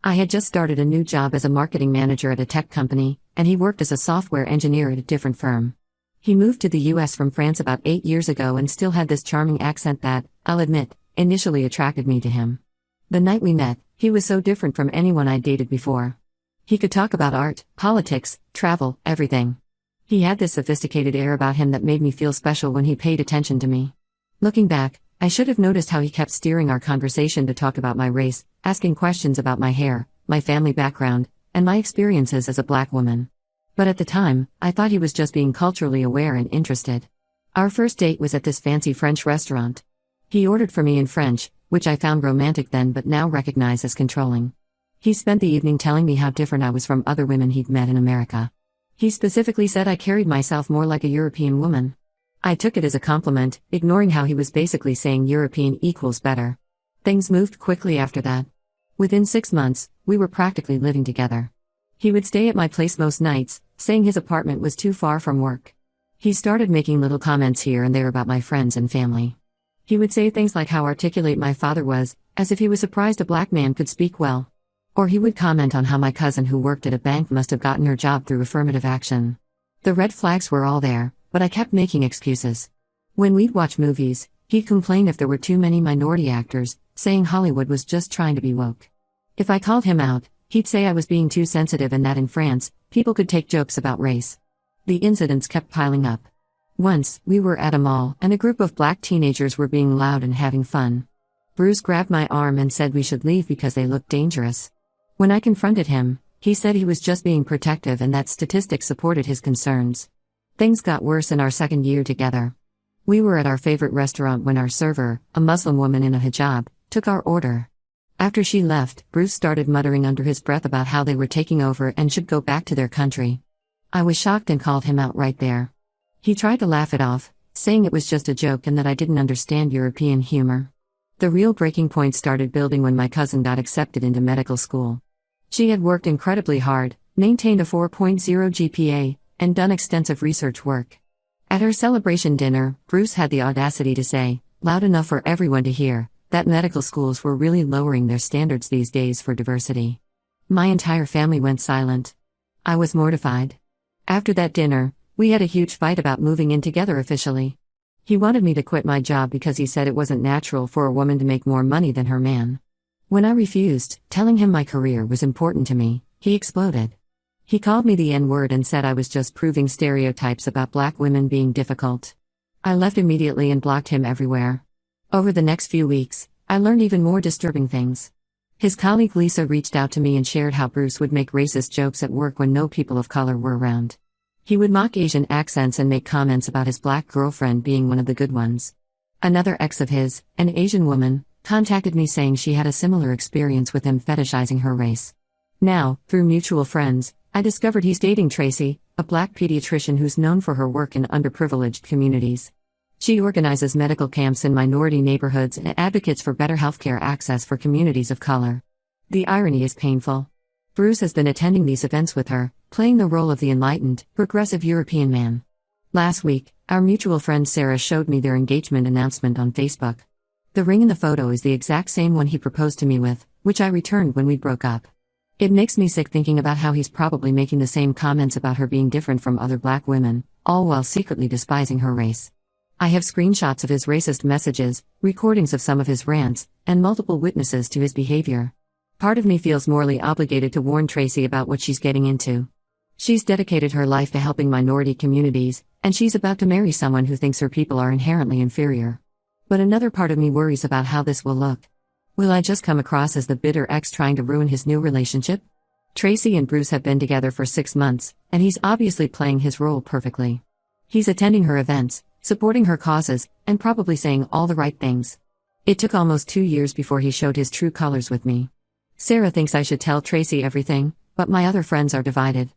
I had just started a new job as a marketing manager at a tech company, and he worked as a software engineer at a different firm. He moved to the US from France about 8 years ago and still had this charming accent that, I'll admit, initially attracted me to him. The night we met, he was so different from anyone I'd dated before. He could talk about art, politics, travel, everything. He had this sophisticated air about him that made me feel special when he paid attention to me. Looking back, I should have noticed how he kept steering our conversation to talk about my race, asking questions about my hair, my family background, and my experiences as a black woman. But at the time, I thought he was just being culturally aware and interested. Our first date was at this fancy French restaurant. He ordered for me in French, which I found romantic then but now recognize as controlling. He spent the evening telling me how different I was from other women he'd met in America. He specifically said I carried myself more like a European woman. I took it as a compliment, ignoring how he was basically saying European equals better. Things moved quickly after that. Within 6 months, we were practically living together. He would stay at my place most nights, saying his apartment was too far from work. He started making little comments here and there about my friends and family. He would say things like how articulate my father was, as if he was surprised a black man could speak well. Or he would comment on how my cousin who worked at a bank must have gotten her job through affirmative action. The red flags were all there, but I kept making excuses. When we'd watch movies, he'd complain if there were too many minority actors, saying Hollywood was just trying to be woke. If I called him out, he'd say I was being too sensitive and that in France, people could take jokes about race. The incidents kept piling up. Once, we were at a mall, and a group of black teenagers were being loud and having fun. Bruce grabbed my arm and said we should leave because they looked dangerous. When I confronted him, he said he was just being protective and that statistics supported his concerns. Things got worse in our second year together. We were at our favorite restaurant when our server, a Muslim woman in a hijab, took our order. After she left, Bruce started muttering under his breath about how they were taking over and should go back to their country. I was shocked and called him out right there. He tried to laugh it off, saying it was just a joke and that I didn't understand European humor. The real breaking point started building when my cousin got accepted into medical school. She had worked incredibly hard, maintained a 4.0 GPA, and done extensive research work. At her celebration dinner, Bruce had the audacity to say, loud enough for everyone to hear, that medical schools were really lowering their standards these days for diversity. My entire family went silent. I was mortified. After that dinner, we had a huge fight about moving in together officially. He wanted me to quit my job because he said it wasn't natural for a woman to make more money than her man. When I refused, telling him my career was important to me, he exploded. He called me the N-word and said I was just proving stereotypes about black women being difficult. I left immediately and blocked him everywhere. Over the next few weeks, I learned even more disturbing things. His colleague Lisa reached out to me and shared how Bruce would make racist jokes at work when no people of color were around. He would mock Asian accents and make comments about his black girlfriend being one of the good ones. Another ex of his, an Asian woman, contacted me saying she had a similar experience with him fetishizing her race. Now, through mutual friends, I discovered he's dating Tracy, a black pediatrician who's known for her work in underprivileged communities. She organizes medical camps in minority neighborhoods and advocates for better healthcare access for communities of color. The irony is painful. Bruce has been attending these events with her, playing the role of the enlightened, progressive European man. Last week, our mutual friend Sarah showed me their engagement announcement on Facebook. The ring in the photo is the exact same one he proposed to me with, which I returned when we broke up. It makes me sick thinking about how he's probably making the same comments about her being different from other black women, all while secretly despising her race. I have screenshots of his racist messages, recordings of some of his rants, and multiple witnesses to his behavior. Part of me feels morally obligated to warn Tracy about what she's getting into. She's dedicated her life to helping minority communities, and she's about to marry someone who thinks her people are inherently inferior. But another part of me worries about how this will look. Will I just come across as the bitter ex trying to ruin his new relationship? Tracy and Bruce have been together for 6 months, and he's obviously playing his role perfectly. He's attending her events, supporting her causes, and probably saying all the right things. It took almost 2 years before he showed his true colors with me. Sarah thinks I should tell Tracy everything, but my other friends are divided.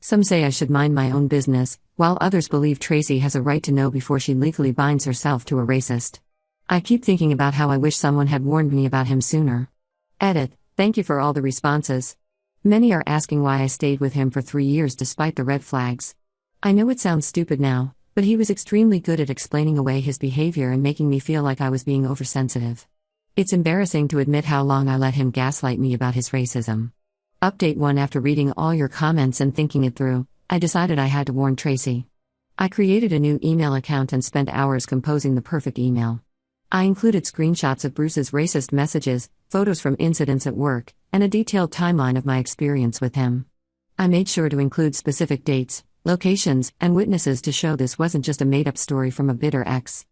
Some say I should mind my own business, while others believe Tracy has a right to know before she legally binds herself to a racist. I keep thinking about how I wish someone had warned me about him sooner. Edit. Thank you for all the responses. Many are asking why I stayed with him for 3 years despite the red flags. I know it sounds stupid now, but he was extremely good at explaining away his behavior and making me feel like I was being oversensitive. It's embarrassing to admit how long I let him gaslight me about his racism. Update 1. After reading all your comments and thinking it through, I decided I had to warn Tracy. I created a new email account and spent hours composing the perfect email. I included screenshots of Bruce's racist messages, photos from incidents at work, and a detailed timeline of my experience with him. I made sure to include specific dates, locations, and witnesses to show this wasn't just a made-up story from a bitter ex.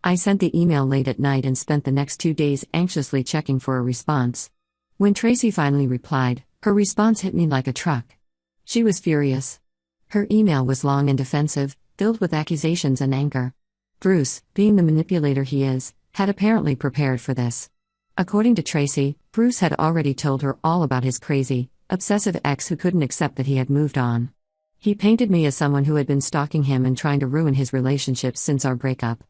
I sent the email late at night and spent the next 2 days anxiously checking for a response. When Tracy finally replied, her response hit me like a truck. She was furious. Her email was long and defensive, filled with accusations and anger. Bruce, being the manipulator he is, had apparently prepared for this. According to Tracy, Bruce had already told her all about his crazy, obsessive ex who couldn't accept that he had moved on. He painted me as someone who had been stalking him and trying to ruin his relationships since our breakup.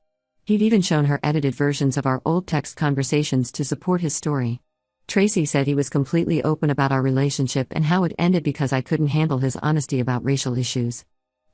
He'd even shown her edited versions of our old text conversations to support his story. Tracy said he was completely open about our relationship and how it ended because I couldn't handle his honesty about racial issues.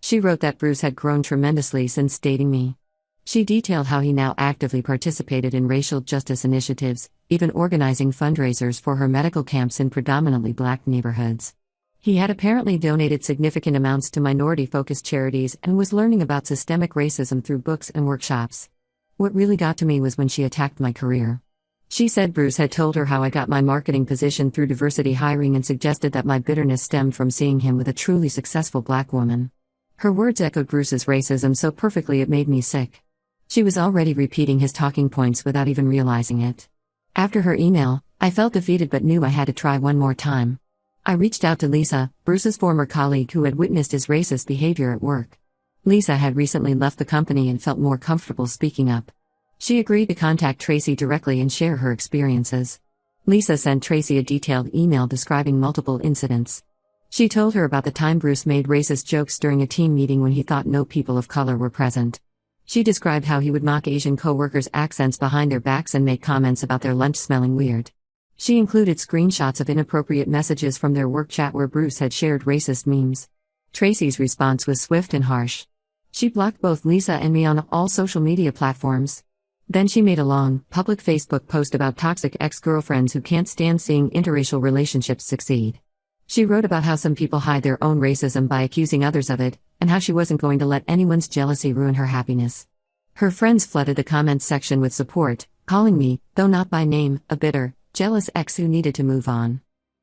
She wrote that Bruce had grown tremendously since dating me. She detailed how he now actively participated in racial justice initiatives, even organizing fundraisers for her medical camps in predominantly black neighborhoods. He had apparently donated significant amounts to minority-focused charities and was learning about systemic racism through books and workshops. What really got to me was when she attacked my career. She said Bruce had told her how I got my marketing position through diversity hiring and suggested that my bitterness stemmed from seeing him with a truly successful black woman. Her words echoed Bruce's racism so perfectly it made me sick. She was already repeating his talking points without even realizing it. After her email, I felt defeated but knew I had to try one more time. I reached out to Lisa, Bruce's former colleague who had witnessed his racist behavior at work. Lisa had recently left the company and felt more comfortable speaking up. She agreed to contact Tracy directly and share her experiences. Lisa sent Tracy a detailed email describing multiple incidents. She told her about the time Bruce made racist jokes during a team meeting when he thought no people of color were present. She described how he would mock Asian co-workers' accents behind their backs and make comments about their lunch smelling weird. She included screenshots of inappropriate messages from their work chat where Bruce had shared racist memes. Tracy's response was swift and harsh. She blocked both Lisa and me on all social media platforms. Then she made a long, public Facebook post about toxic ex-girlfriends who can't stand seeing interracial relationships succeed. She wrote about how some people hide their own racism by accusing others of it, and how she wasn't going to let anyone's jealousy ruin her happiness. Her friends flooded the comments section with support, calling me, though not by name, a bitter, jealous ex who needed to move on.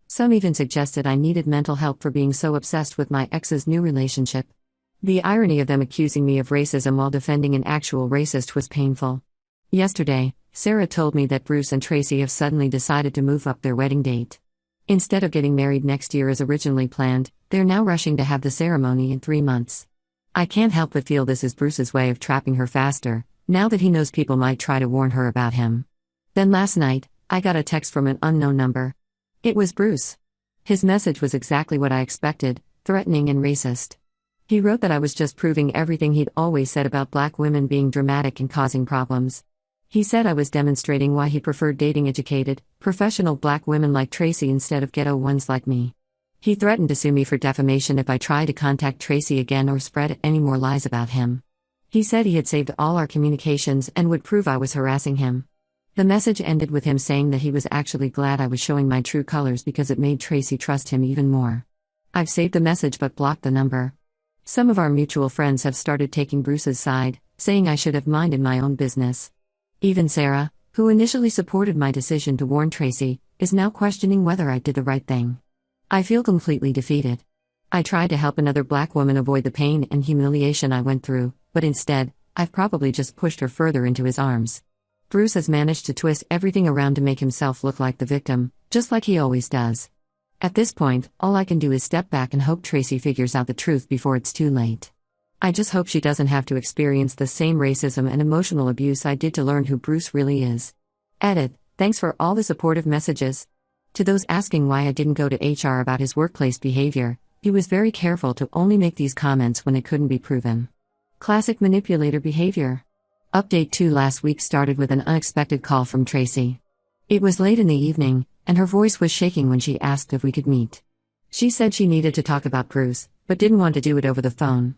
Some even suggested I needed mental help for being so obsessed with my ex's new relationship. The irony of them accusing me of racism while defending an actual racist was painful. Yesterday, Sarah told me that Bruce and Tracy have suddenly decided to move up their wedding date. Instead of getting married next year as originally planned, they're now rushing to have the ceremony in 3 months. I can't help but feel this is Bruce's way of trapping her faster, now that he knows people might try to warn her about him. Then last night, I got a text from an unknown number. It was Bruce. His message was exactly what I expected, threatening and racist. He wrote that I was just proving everything he'd always said about black women being dramatic and causing problems. He said I was demonstrating why he preferred dating educated, professional black women like Tracy instead of ghetto ones like me. He threatened to sue me for defamation if I tried to contact Tracy again or spread any more lies about him. He said he had saved all our communications and would prove I was harassing him. The message ended with him saying that he was actually glad I was showing my true colors because it made Tracy trust him even more. I've saved the message but blocked the number. Some of our mutual friends have started taking Bruce's side, saying I should have minded my own business. Even Sarah, who initially supported my decision to warn Tracy, is now questioning whether I did the right thing. I feel completely defeated. I tried to help another black woman avoid the pain and humiliation I went through, but instead, I've probably just pushed her further into his arms. Bruce has managed to twist everything around to make himself look like the victim, just like he always does. At this point, all I can do is step back and hope Tracy figures out the truth before it's too late. I just hope she doesn't have to experience the same racism and emotional abuse I did to learn who Bruce really is. Edit. Thanks for all the supportive messages. To those asking why I didn't go to HR about his workplace behavior, he was very careful to only make these comments when it couldn't be proven. Classic manipulator behavior. Update 2. Last week started with an unexpected call from Tracy. It was late in the evening, and her voice was shaking when she asked if we could meet. She said she needed to talk about Bruce, but didn't want to do it over the phone.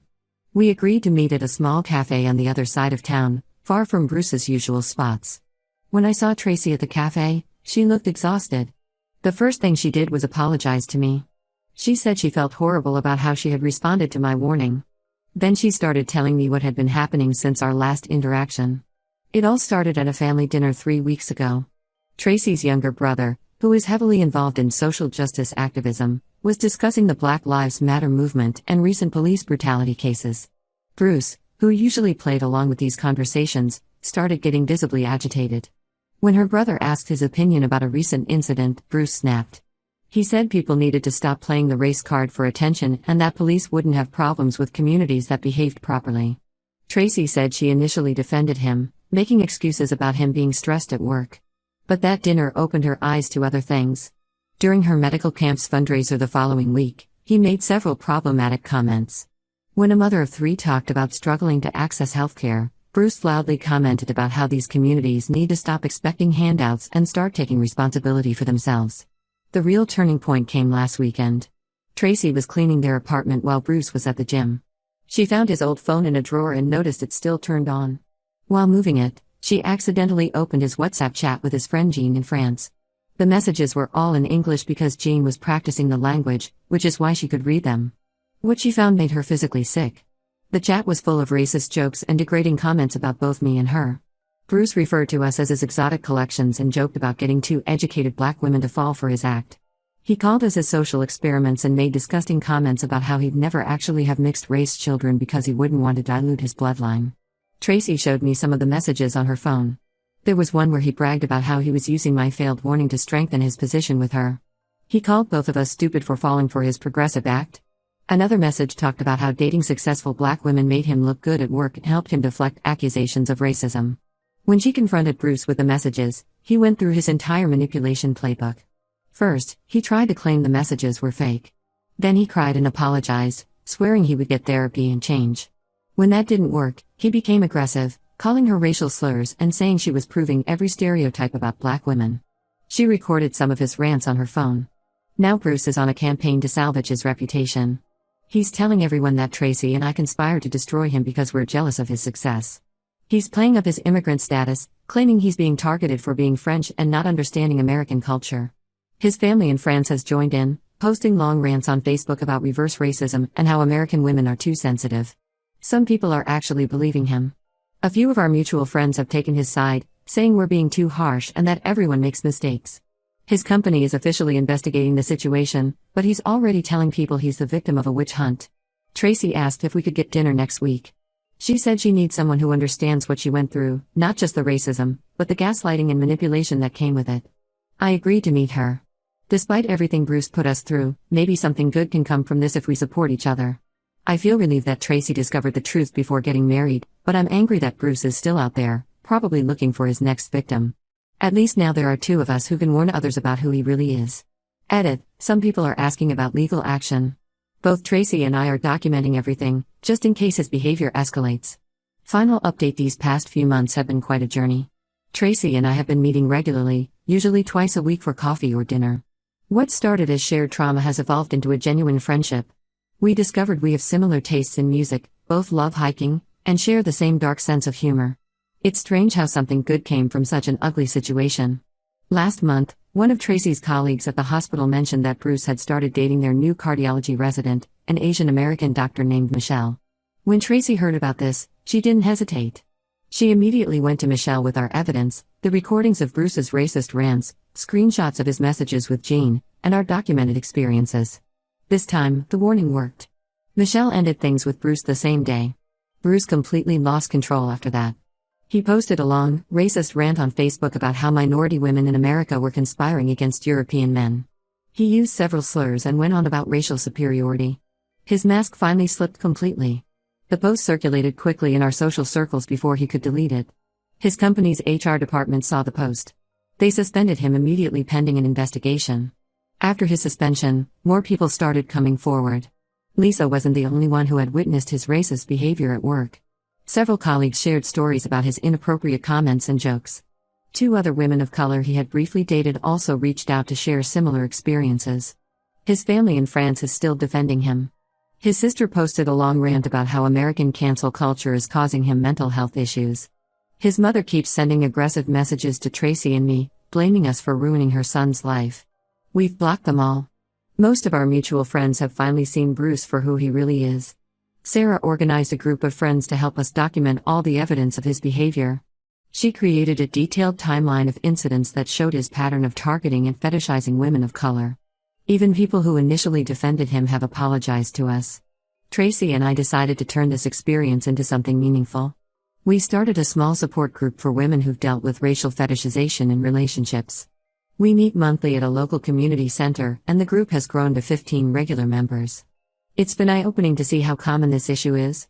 We agreed to meet at a small cafe on the other side of town, far from Bruce's usual spots. When I saw Tracy at the cafe, she looked exhausted. The first thing she did was apologize to me. She said she felt horrible about how she had responded to my warning. Then she started telling me what had been happening since our last interaction. It all started at a family dinner 3 weeks ago. Tracy's younger brother, who is heavily involved in social justice activism, was discussing the Black Lives Matter movement and recent police brutality cases. Bruce, who usually played along with these conversations, started getting visibly agitated. When her brother asked his opinion about a recent incident, Bruce snapped. He said people needed to stop playing the race card for attention and that police wouldn't have problems with communities that behaved properly. Tracy said she initially defended him, making excuses about him being stressed at work. But that dinner opened her eyes to other things. During her medical camp's fundraiser the following week, he made several problematic comments. When a mother of 3 talked about struggling to access healthcare, Bruce loudly commented about how these communities need to stop expecting handouts and start taking responsibility for themselves. The real turning point came last weekend. Tracy was cleaning their apartment while Bruce was at the gym. She found his old phone in a drawer and noticed it still turned on. While moving it, she accidentally opened his WhatsApp chat with his friend Jean in France. The messages were all in English because Jean was practicing the language, which is why she could read them. What she found made her physically sick. The chat was full of racist jokes and degrading comments about both me and her. Bruce referred to us as his exotic collections and joked about getting 2 educated black women to fall for his act. He called us his social experiments and made disgusting comments about how he'd never actually have mixed-race children because he wouldn't want to dilute his bloodline. Tracy showed me some of the messages on her phone. There was one where he bragged about how he was using my failed warning to strengthen his position with her. He called both of us stupid for falling for his progressive act. Another message talked about how dating successful black women made him look good at work and helped him deflect accusations of racism. When she confronted Bruce with the messages, he went through his entire manipulation playbook. First, he tried to claim the messages were fake. Then he cried and apologized, swearing he would get therapy and change. When that didn't work, he became aggressive, calling her racial slurs and saying she was proving every stereotype about black women. She recorded some of his rants on her phone. Now Bruce is on a campaign to salvage his reputation. He's telling everyone that Tracy and I conspired to destroy him because we're jealous of his success. He's playing up his immigrant status, claiming he's being targeted for being French and not understanding American culture. His family in France has joined in, posting long rants on Facebook about reverse racism and how American women are too sensitive. Some people are actually believing him. A few of our mutual friends have taken his side, saying we're being too harsh and that everyone makes mistakes. His company is officially investigating the situation, but he's already telling people he's the victim of a witch hunt. Tracy asked if we could get dinner next week. She said she needs someone who understands what she went through, not just the racism, but the gaslighting and manipulation that came with it. I agreed to meet her. Despite everything Bruce put us through, maybe something good can come from this if we support each other. I feel relieved that Tracy discovered the truth before getting married, but I'm angry that Bruce is still out there, probably looking for his next victim. At least now there are 2 of us who can warn others about who he really is. Edit, some people are asking about legal action. Both Tracy and I are documenting everything, just in case his behavior escalates. Final update: these past few months have been quite a journey. Tracy and I have been meeting regularly, usually twice a week for coffee or dinner. What started as shared trauma has evolved into a genuine friendship. We discovered we have similar tastes in music, both love hiking, and share the same dark sense of humor. It's strange how something good came from such an ugly situation. Last month, one of Tracy's colleagues at the hospital mentioned that Bruce had started dating their new cardiology resident, an Asian American doctor named Michelle. When Tracy heard about this, she didn't hesitate. She immediately went to Michelle with our evidence, the recordings of Bruce's racist rants, screenshots of his messages with Jean, and our documented experiences. This time, the warning worked. Michelle ended things with Bruce the same day. Bruce completely lost control after that. He posted a long, racist rant on Facebook about how minority women in America were conspiring against European men. He used several slurs and went on about racial superiority. His mask finally slipped completely. The post circulated quickly in our social circles before he could delete it. His company's HR department saw the post. They suspended him immediately pending an investigation. After his suspension, more people started coming forward. Lisa wasn't the only one who had witnessed his racist behavior at work. Several colleagues shared stories about his inappropriate comments and jokes. 2 other women of color he had briefly dated also reached out to share similar experiences. His family in France is still defending him. His sister posted a long rant about how American cancel culture is causing him mental health issues. His mother keeps sending aggressive messages to Tracy and me, blaming us for ruining her son's life. We've blocked them all. Most of our mutual friends have finally seen Bruce for who he really is. Sarah organized a group of friends to help us document all the evidence of his behavior. She created a detailed timeline of incidents that showed his pattern of targeting and fetishizing women of color. Even people who initially defended him have apologized to us. Tracy and I decided to turn this experience into something meaningful. We started a small support group for women who've dealt with racial fetishization in relationships. We meet monthly at a local community center, and the group has grown to 15 regular members. It's been eye-opening to see how common this issue is.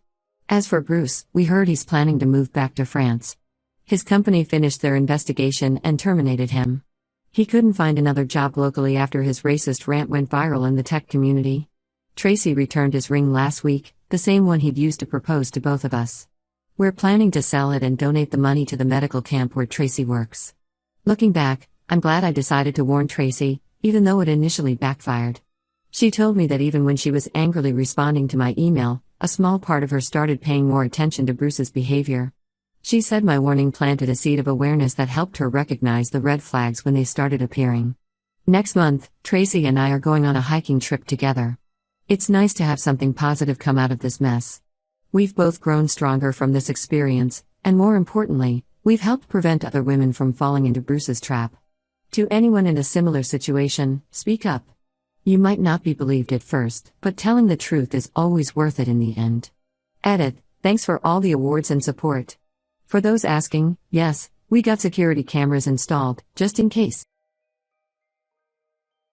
As for Bruce, we heard he's planning to move back to France. His company finished their investigation and terminated him. He couldn't find another job locally after his racist rant went viral in the tech community. Tracy returned his ring last week, the same one he'd used to propose to both of us. We're planning to sell it and donate the money to the medical camp where Tracy works. Looking back, I'm glad I decided to warn Tracy, even though it initially backfired. She told me that even when she was angrily responding to my email, a small part of her started paying more attention to Bruce's behavior. She said my warning planted a seed of awareness that helped her recognize the red flags when they started appearing. Next month, Tracy and I are going on a hiking trip together. It's nice to have something positive come out of this mess. We've both grown stronger from this experience, and more importantly, we've helped prevent other women from falling into Bruce's trap. To anyone in a similar situation, speak up. You might not be believed at first, but telling the truth is always worth it in the end. Edit. Thanks for all the awards and support. For those asking, yes, we got security cameras installed, just in case.